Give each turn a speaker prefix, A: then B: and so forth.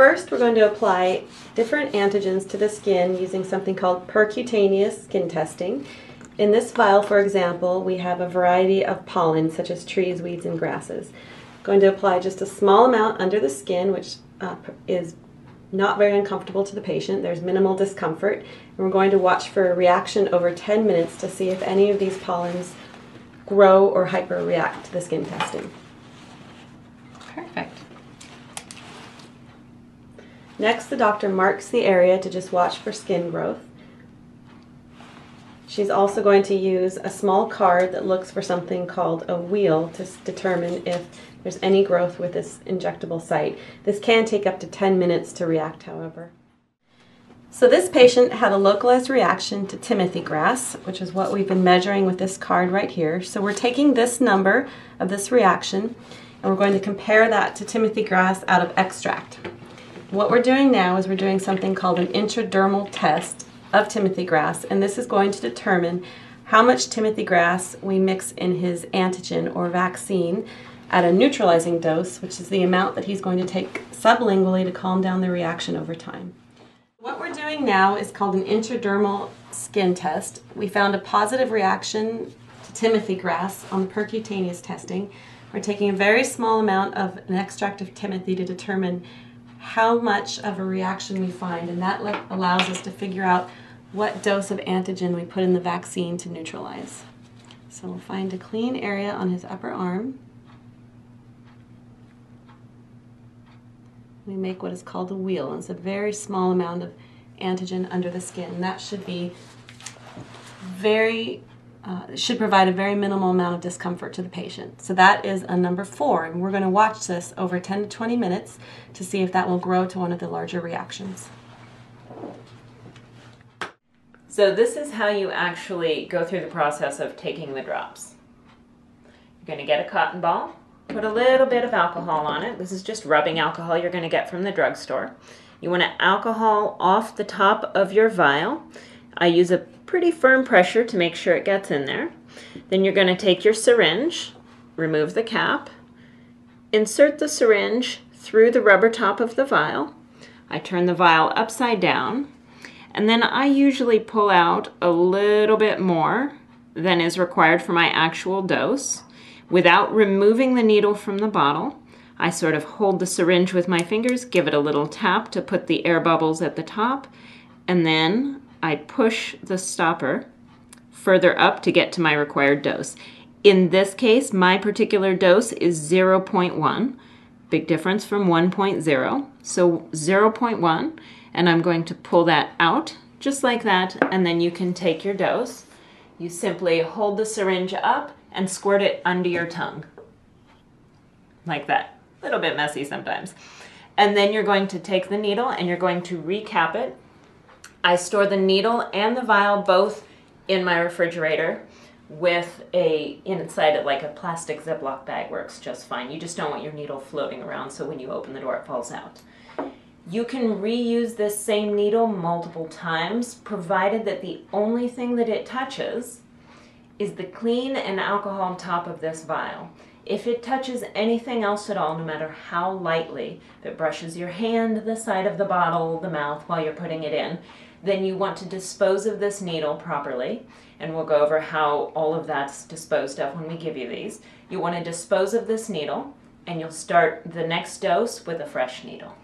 A: first we're going to apply different antigens to the skin using something called percutaneous skin testing. In this vial, for example, we have a variety of pollen such as trees, weeds, and grasses. I'm going to apply just a small amount under the skin, which is not very uncomfortable to the patient. There's minimal discomfort, and we're going to watch for a reaction over 10 minutes to see if any of these pollens grow or hyperreact to the skin testing.
B: Perfect.
A: Next, the doctor marks the area to just watch for skin growth. She's also going to use a small card that looks for something called a wheal to determine if there's any growth with this injectable site. This can take up to 10 minutes to react, however. So this patient had a localized reaction to timothy grass, which is what we've been measuring with this card right here. So we're taking this number of this reaction and we're going to compare that to timothy grass out of extract. What we're doing now is we're doing something called an intradermal test of timothy grass, and this is going to determine how much timothy grass we mix in his antigen or vaccine at a neutralizing dose, which is the amount that he's going to take sublingually to calm down the reaction over time. What we're doing now is called an intradermal skin test. We found a positive reaction to timothy grass on the percutaneous testing. We're taking a very small amount of an extract of timothy to determine how much of a reaction we find, and that allows us to figure out what dose of antigen we put in the vaccine to neutralize. So we'll find a clean area on his upper arm. We make what is called a wheal, and it's a very small amount of antigen under the skin. And that should be should provide a very minimal amount of discomfort to the patient. So that is a number 4, and we're going to watch this over 10 to 20 minutes to see if that will grow to one of the larger reactions.
B: So this is how you actually go through the process of taking the drops. You're going to get a cotton ball, put a little bit of alcohol on it. This is just rubbing alcohol you're going to get from the drugstore. You want to alcohol off the top of your vial. I use a pretty firm pressure to make sure it gets in there. Then you're going to take your syringe, remove the cap, insert the syringe through the rubber top of the vial. I turn the vial upside down, and then I usually pull out a little bit more than is required for my actual dose. Without removing the needle from the bottle, I sort of hold the syringe with my fingers, give it a little tap to put the air bubbles at the top, and then I push the stopper further up to get to my required dose. In this case, my particular dose is 0.1, big difference from 1.0. So 0.1, and I'm going to pull that out just like that, and then you can take your dose. You simply hold the syringe up and squirt it under your tongue, like that. A little bit messy sometimes. And then you're going to take the needle and you're going to recap it. I store the needle and the vial both in my refrigerator with inside it, like a plastic Ziploc bag works just fine. You just don't want your needle floating around so when you open the door it falls out. You can reuse this same needle multiple times, provided that the only thing that it touches is the clean and alcohol top of this vial. If it touches anything else at all, no matter how lightly, if it brushes your hand, the side of the bottle, the mouth while you're putting it in, then you want to dispose of this needle properly, and we'll go over how all of that's disposed of when we give you these. You want to dispose of this needle, and you'll start the next dose with a fresh needle.